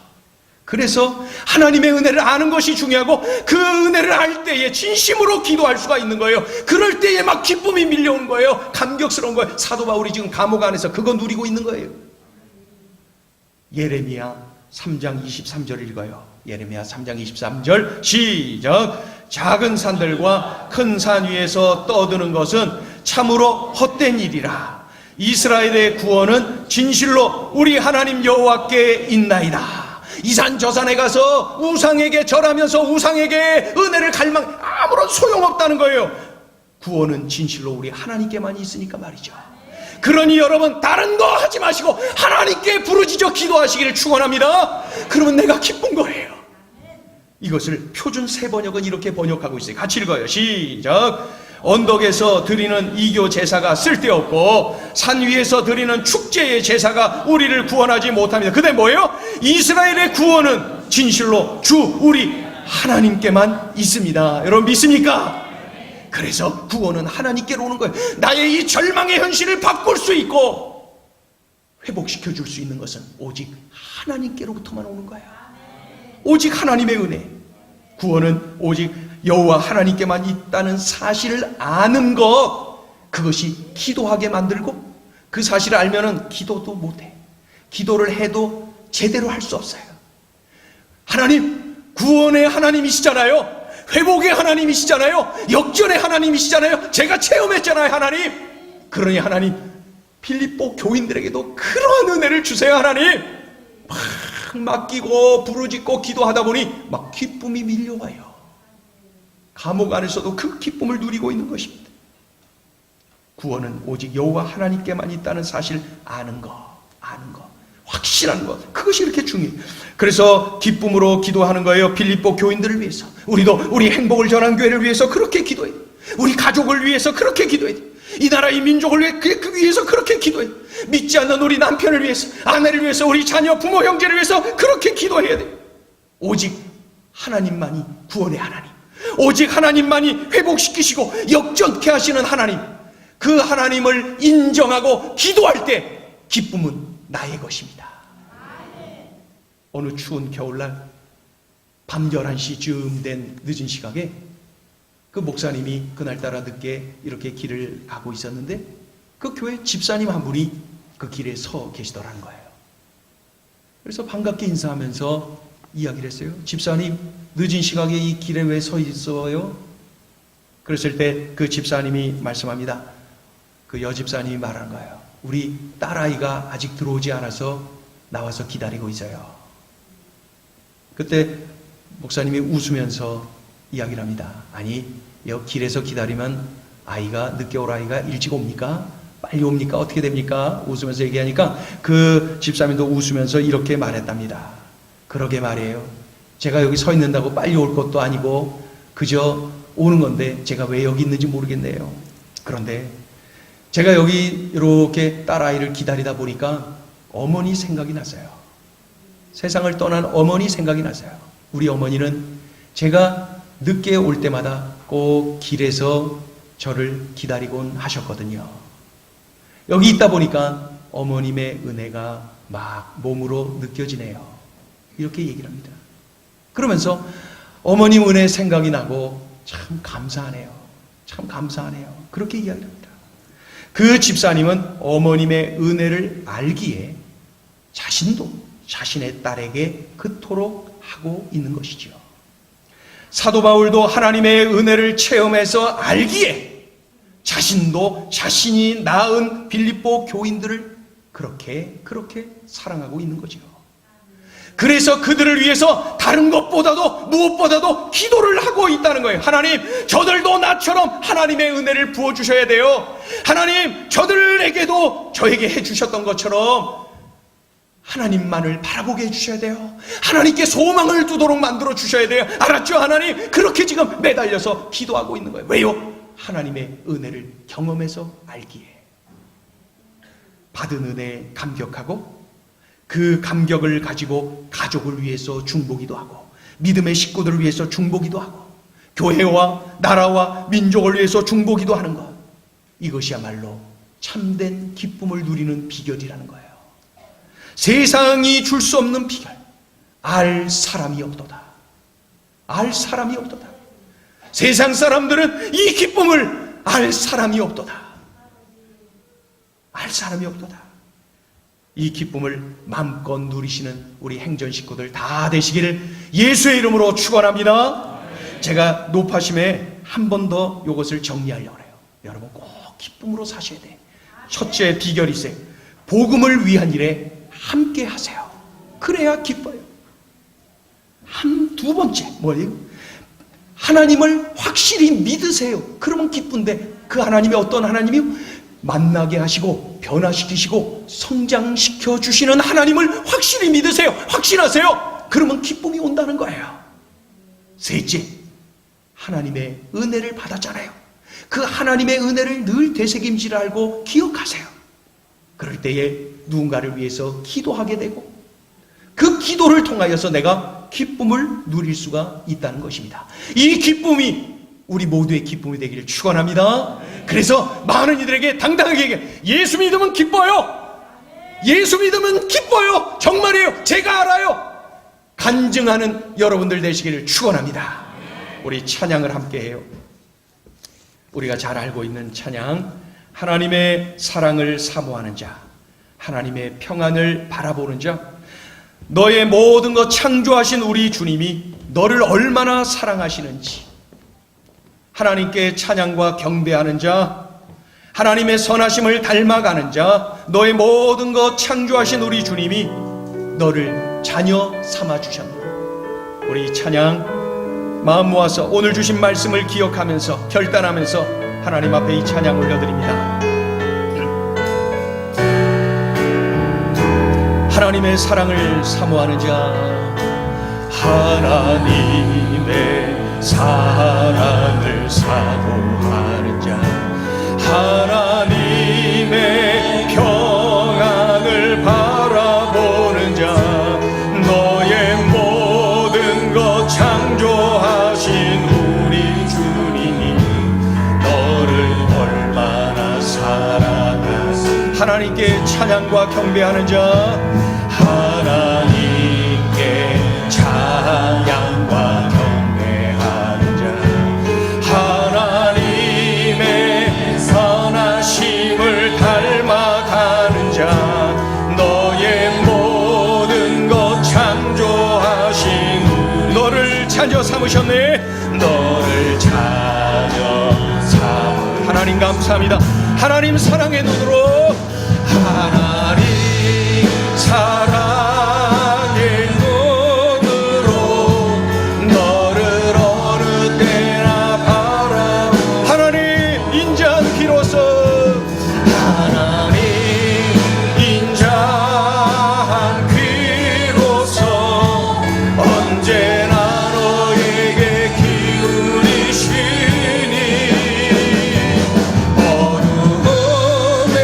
그래서 하나님의 은혜를 아는 것이 중요하고 그 은혜를 알 때에 진심으로 기도할 수가 있는 거예요. 그럴 때에 막 기쁨이 밀려오는 거예요. 감격스러운 거예요. 사도 바울이 지금 감옥 안에서 그거 누리고 있는 거예요. 예레미야 3장 23절 읽어요. 예레미야 3장 23절 시작. 작은 산들과 큰 산 위에서 떠드는 것은 참으로 헛된 일이라. 이스라엘의 구원은 진실로 우리 하나님 여호와께 있나이다. 이 산 저 산에 가서 우상에게 절하면서 우상에게 은혜를 갈망 아무런 소용없다는 거예요. 구원은 진실로 우리 하나님께만 있으니까 말이죠. 그러니 여러분 다른 거 하지 마시고 하나님께 부르짖어 기도하시기를 축원합니다. 그러면 내가 기쁜 거예요. 이것을 표준 세 번역은 이렇게 번역하고 있어요. 같이 읽어요. 시작. 언덕에서 드리는 이교 제사가 쓸데없고 산 위에서 드리는 축제의 제사가 우리를 구원하지 못합니다. 근데 뭐예요? 이스라엘의 구원은 진실로 주 우리 하나님께만 있습니다. 여러분 믿습니까? 그래서 구원은 하나님께로 오는 거예요. 나의 이 절망의 현실을 바꿀 수 있고 회복시켜 줄 수 있는 것은 오직 하나님께로부터만 오는 거예요. 오직 하나님의 은혜. 구원은 오직 여호와 하나님께만 있다는 사실을 아는 것, 그것이 기도하게 만들고 그 사실을 알면은 기도도 못해. 기도를 해도 제대로 할 수 없어요. 하나님, 구원의 하나님이시잖아요. 회복의 하나님이시잖아요. 역전의 하나님이시잖아요. 제가 체험했잖아요, 하나님. 그러니 하나님, 필립보 교인들에게도 그러한 은혜를 주세요, 하나님. 막 맡기고 부르짖고 기도하다 보니 막 기쁨이 밀려와요. 감옥 안에서도 그 기쁨을 누리고 있는 것입니다. 구원은 오직 여호와 하나님께만 있다는 사실 아는 거, 확실한 것, 그것이 이렇게 중요해요. 그래서 기쁨으로 기도하는 거예요. 필립보 교인들을 위해서. 우리도 우리 행복을 전한 교회를 위해서 그렇게 기도해요. 우리 가족을 위해서 그렇게 기도해요. 이 나라 이 민족을 위해서 그렇게 기도해요. 믿지 않는 우리 남편을 위해서, 아내를 위해서, 우리 자녀, 부모, 형제를 위해서 그렇게 기도해야 돼요. 오직 하나님만이 구원의 하나님, 오직 하나님만이 회복시키시고 역전케 하시는 하나님, 그 하나님을 인정하고 기도할 때 기쁨은 나의 것입니다. 어느 추운 겨울날 밤 11시쯤 된 늦은 시각에 그 목사님이 그날따라 늦게 이렇게 길을 가고 있었는데 그 교회 집사님 한 분이 그 길에 서 계시더라는 거예요. 그래서 반갑게 인사하면서 이야기를 했어요. 집사님, 늦은 시각에 이 길에 왜 서 있어요? 그랬을 때 그 집사님이 말씀합니다. 그 여집사님이 말하는 거예요. 우리 딸아이가 아직 들어오지 않아서 나와서 기다리고 있어요. 그때 목사님이 웃으면서 이야기를 합니다. 아니, 여기 길에서 기다리면 아이가 늦게 올 아이가 일찍 옵니까? 빨리 옵니까? 어떻게 됩니까? 웃으면서 얘기하니까 그 집사님도 웃으면서 이렇게 말했답니다. 그러게 말이에요. 제가 여기 서 있는다고 빨리 올 것도 아니고 그저 오는 건데 제가 왜 여기 있는지 모르겠네요. 그런데 제가 여기 이렇게 딸아이를 기다리다 보니까 어머니 생각이 났어요. 세상을 떠난 어머니 생각이 났어요. 우리 어머니는 제가 늦게 올 때마다 꼭 길에서 저를 기다리곤 하셨거든요. 여기 있다 보니까 어머님의 은혜가 막 몸으로 느껴지네요. 이렇게 얘기를 합니다. 그러면서 어머님 은혜 생각이 나고 참 감사하네요. 참 감사하네요. 그렇게 이야기합니다. 그 집사님은 어머님의 은혜를 알기에 자신도 자신의 딸에게 그토록 하고 있는 것이지요. 사도 바울도 하나님의 은혜를 체험해서 알기에 자신도 자신이 낳은 빌립보 교인들을 그렇게 사랑하고 있는 거죠. 그래서 그들을 위해서 다른 것보다도 무엇보다도 기도를 하고 있다는 거예요. 하나님, 저들도 나처럼 하나님의 은혜를 부어주셔야 돼요. 하나님, 저들에게도 저에게 해주셨던 것처럼 하나님만을 바라보게 해주셔야 돼요. 하나님께 소망을 두도록 만들어 주셔야 돼요. 알았죠, 하나님? 그렇게 지금 매달려서 기도하고 있는 거예요. 왜요? 하나님의 은혜를 경험해서 알기에. 받은 은혜에 감격하고 그 감격을 가지고 가족을 위해서 중보기도 하고 믿음의 식구들을 위해서 중보기도 하고 교회와 나라와 민족을 위해서 중보기도 하는 것, 이것이야말로 참된 기쁨을 누리는 비결이라는 거예요. 세상이 줄 수 없는 비결, 알 사람이 없도다. 알 사람이 없도다. 세상 사람들은 이 기쁨을 알 사람이 없도다. 알 사람이 없도다. 이 기쁨을 마음껏 누리시는 우리 행전 식구들 다 되시기를 예수의 이름으로 축원합니다. 제가 노파심에 한 번 더 이것을 정리하려고 해요. 여러분 꼭 기쁨으로 사셔야 돼. 첫째 비결이 있어요. 복음을 위한 일에 함께 하세요. 그래야 기뻐요. 두 번째 뭐예요? 하나님을 확실히 믿으세요. 그러면 기쁜데 그 하나님이 어떤 하나님이요? 만나게 하시고 변화시키시고 성장시켜 주시는 하나님을 확실히 믿으세요. 확신하세요. 그러면 기쁨이 온다는 거예요. 셋째, 하나님의 은혜를 받았잖아요. 그 하나님의 은혜를 늘 되새김질 알고 기억하세요. 그럴 때에 누군가를 위해서 기도하게 되고 그 기도를 통하여서 내가 기쁨을 누릴 수가 있다는 것입니다. 이 기쁨이 우리 모두의 기쁨이 되기를 축원합니다. 그래서 많은 이들에게 당당하게 얘기해. 예수 믿으면 기뻐요. 예수 믿으면 기뻐요. 정말이에요. 제가 알아요. 간증하는 여러분들 되시기를 축원합니다. 우리 찬양을 함께 해요. 우리가 잘 알고 있는 찬양, 하나님의 사랑을 사모하는 자, 하나님의 평안을 바라보는 자, 너의 모든 것 창조하신 우리 주님이 너를 얼마나 사랑하시는지, 하나님께 찬양과 경배하는 자, 하나님의 선하심을 닮아가는 자, 너의 모든 것 창조하신 우리 주님이 너를 자녀 삼아주셨노라. 우리 찬양 마음 모아서 오늘 주신 말씀을 기억하면서 결단하면서 하나님 앞에 이 찬양 올려드립니다. 하나님의 사랑을 사모하는 자, 하나님의 사랑을 사모하는 자, 하나님의 평안을 바라보는 자, 너의 모든 것 창조하신 우리 주님이 너를 얼마나 사랑하시. 하나님께 찬양과 경배하는 자, 하나님께 찬양과 경배하는 자, 하나님의 선하심을 닮아가는 자, 너의 모든 것 창조하신 너를 자녀 삼으셨네. 너를 자녀 삼으. 하나님 감사합니다. 하나님 사랑의 눈으로, 하나님 사랑의 눈으로 너를 어느 때나 바라. 하나님 인자한 귀로서, 하나님 인자한 귀로서 언제나 너에게 기울이시니 어둠에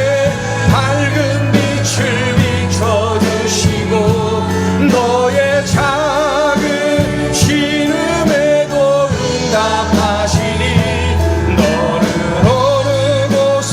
밝은 빛을 비춰주시고 너의 작은 신음에도 응답하시니 너는 어느 곳에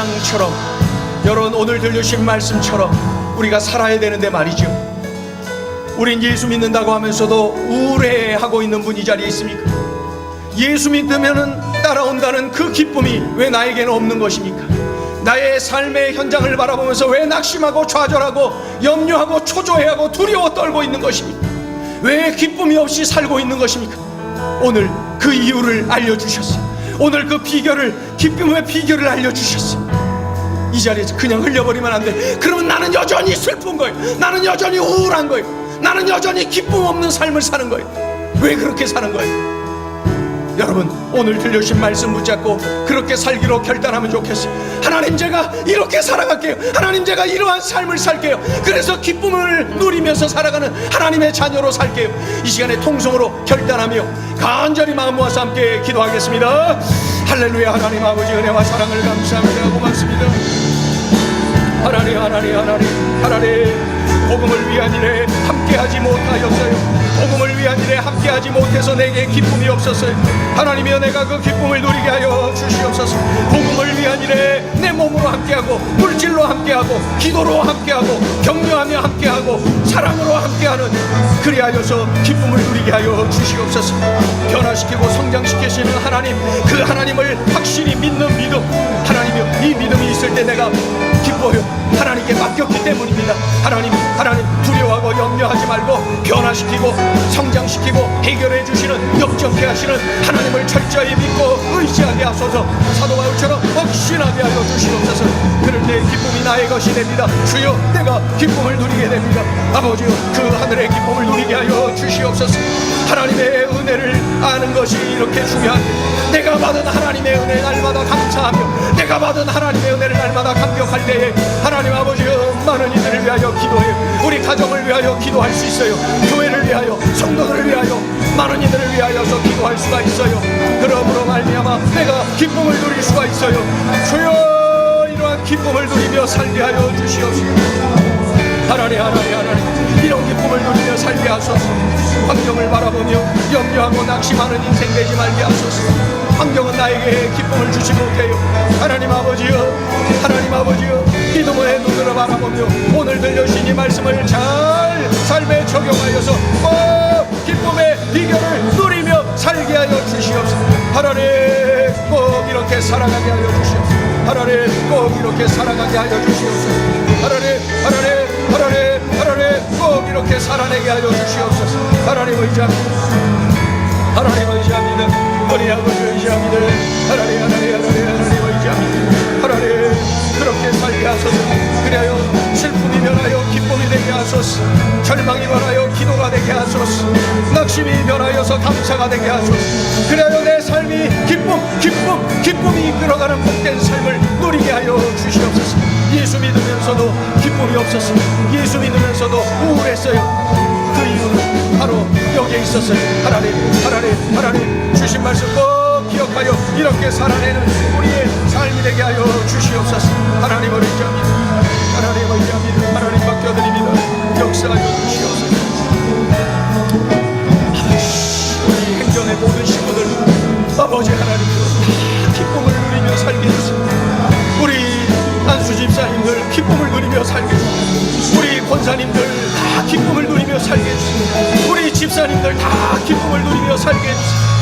양처럼, 여러분 오늘 들려주신 말씀처럼 우리가 살아야 되는데 말이죠. 우린 예수 믿는다고 하면서도 우울해하고 있는 분이 이 자리에 있습니까? 예수 믿으면 따라온다는 그 기쁨이 왜 나에게는 없는 것입니까? 나의 삶의 현장을 바라보면서 왜 낙심하고 좌절하고 염려하고 초조해하고 두려워 떨고 있는 것입니까? 왜 기쁨이 없이 살고 있는 것입니까? 오늘 그 이유를 알려주셨어요. 오늘 그 비결을, 기쁨의 비결을 알려주셨어요. 이 자리에서 그냥 흘려버리면 안 돼. 그러면 나는 여전히 슬픈 거예요. 나는 여전히 우울한 거예요. 나는 여전히 기쁨 없는 삶을 사는 거예요. 왜 그렇게 사는 거예요? 여러분 오늘 들려주신 말씀 붙잡고 그렇게 살기로 결단하면 좋겠어요. 하나님, 제가 이렇게 살아갈게요. 하나님, 제가 이러한 삶을 살게요. 그래서 기쁨을 누리면서 살아가는 하나님의 자녀로 살게요. 이 시간에 통성으로 결단하며 간절히 마음 모아서 함께 기도하겠습니다. 할렐루야. 하나님 아버지, 은혜와 사랑을 감사합니다. 고맙습니다. 하나님, 하나님, 하나님, 하나님, 복음을 위한 일에 함께하지 못하였어요. 복음을 위한 일에 함께하지 못해서 내게 기쁨이 없었어요. 하나님이여, 내가 그 기쁨을 누리게 하여 주시옵소서. 복음을 위한 일에 내 몸으로 함께하고 물질로 함께하고 기도로 함께하고 격려하며 함께하고 사랑으로 함께하는, 그리하여서 기쁨을 누리게 하여 주시옵소서. 변화시키고 성장시키시는 하나님, 그 하나님을 확실히 믿는 믿음, 하나님이여, 이 믿음이 있을 때 내가 기뻐요. 하나님께 맡겼기 때문입니다. 하나님, 하나님, 두려워하고 염려하지 말고 변화시키고 성장시키고 해결해 주시는, 역정케 하시는 하나님을 철저히 믿고 의지하게 하소서. 사도 바울처럼 확신하게 하여 주시옵소서. 그럴 때 기쁨이 나의 것이 됩니다. 주여, 내가 기쁨을 누리게 됩니다. 아버지여, 그 하늘의 기쁨을 누리게 하여 주시옵소서. 하나님의 은혜를 아는 것이 이렇게 중요한데, 내가 받은 하나님의 은혜 날마다 감사하며 내가 받은 하나님의 은혜를 날마다 감격할 때에 하나님 아버지여, 많은 이들을 위하여 기도해요. 우리 가정을 위하여 기도할 수 있어요. 교회를 위하여, 성도들을 위하여, 많은 이들을 위하여서 기도할 수가 있어요. 그러므로 말미암아 내가 기쁨을 누릴 수가 있어요. 주여, 이러한 기쁨을 누리며 살게 하여 주시옵소서. 하나님, 하나님, 하나님, 이런 기쁨을 누리며 살게 하소서. 환경을 바라보며 염려하고 낙심하는 인생 되지 말게 하소서. 환경은 나에게 기쁨을 주지 못해요. 하나님 아버지여, 하나님 아버지여, 믿음의 눈으로 바라보며 오늘 들려주신 이 말씀을 잘 삶에 적용하여서 꼭 기쁨의 비결을 누리며 살게 하여 주시옵소서. 하나님, 꼭 이렇게 살아가게 하여 주시옵소서. 하나님, 꼭 이렇게 살아가게 하여 주시옵소서. 하나님, 하나님, 하나님, 하나님, 꼭 이렇게 살아내게 하여 주시옵소서. 하나님 의지합니다. 하나님 의지합니다. 우리 아버지 의지합니다. 하나님, 하나님, 하나님, 하나님 의지합니다. 하나님, 그렇게 살게 하소서. 그래요, 슬픔이 변하여 기쁨이 되게 하소서. 절망이 변하여 기도가 되게 하소서. 낙심이 변하여서 감사가 되게 하소서. 그래요, 내 삶이 기쁨이 이끌어가는 복된 삶을 누리게 하여 주시옵소서. 예수 믿으면서도 기쁨이 없었어요. 예수 믿으면서도 우울했어요. 그 이유는 바로 여기에 있었어요. 하나님, 하나님, 하나님, 주신 말씀 꼭 기억하여 이렇게 살아내는 우리의 삶이 되게 하여 주시옵소서. 하나님을 의지합니다. 하나님을 의지합니다. 하나님 맡겨드립니다. 역사하여 주시옵소서. 우리 행전의 모든 식구들, 아버지 하나님, 다 기쁨을 누리며 살게 해주세요. 우리 안수 집사님들 기쁨을 누리며 살게 해주세요. 우리 권사님들 다 기쁨을 누리며 살게 해주세요. 우리 집사님들 다 기쁨을 누리며 살게 해주세요.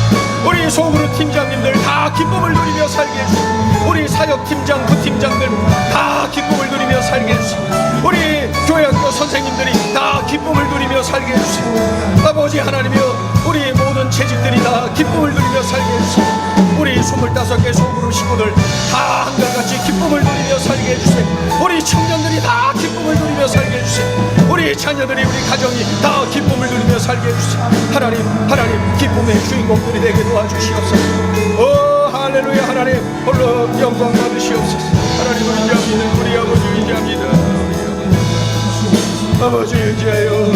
우리 소그룹 팀장님들 다 기쁨을 누리며 살게 해주세요. 우리 사역팀장, 부팀장들 다 기쁨을 누리며 살게 해주세요. 우리 교회학교 선생님들이 다 기쁨을 누리며 살게 해주세요. 아버지 하나님이여, 우리 모든 재직들이 다 기쁨을 누리며 살게 해주세요. 우리 25개 소그룹 식구들 다 한결같이 기쁨을 누리며 살게 해주세요. 우리 청년들이 다 기쁨을 누리며 살게 해주세요. 우리 자녀들이, 우리 가정이 다 기쁨을 누리며 살게 해주세요. 하나님, 하나님, 기쁨의 주인공들이 되게 도와주시옵소서. 오 할렐루야. 하나님 홀로 영광 받으시옵소서. 하나님 의지합니다. 우리 아버지 의지합니다. 아버지 의지하여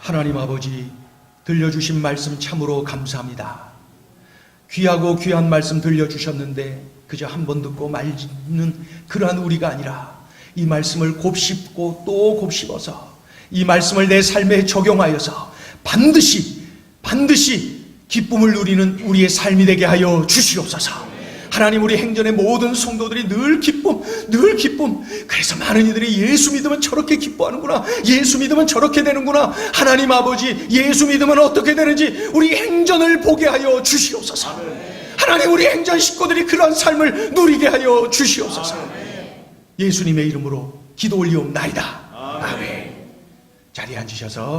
하나님 아버지, 들려주신 말씀 참으로 감사합니다. 귀하고 귀한 말씀 들려주셨는데 그저 한 번 듣고 말는 그러한 우리가 아니라 이 말씀을 곱씹고 또 곱씹어서 이 말씀을 내 삶에 적용하여서 반드시 기쁨을 누리는 우리의 삶이 되게 하여 주시옵소서. 하나님, 우리 행전의 모든 성도들이 늘 기쁨. 그래서 많은 이들이 예수 믿으면 저렇게 기뻐하는구나, 예수 믿으면 저렇게 되는구나. 하나님 아버지, 예수 믿으면 어떻게 되는지 우리 행전을 보게 하여 주시옵소서. 하나님, 우리 행전 식구들이 그러한 삶을 누리게 하여 주시옵소서. 예수님의 이름으로 기도 올리옵나이다. 아멘. 자리에 앉으셔서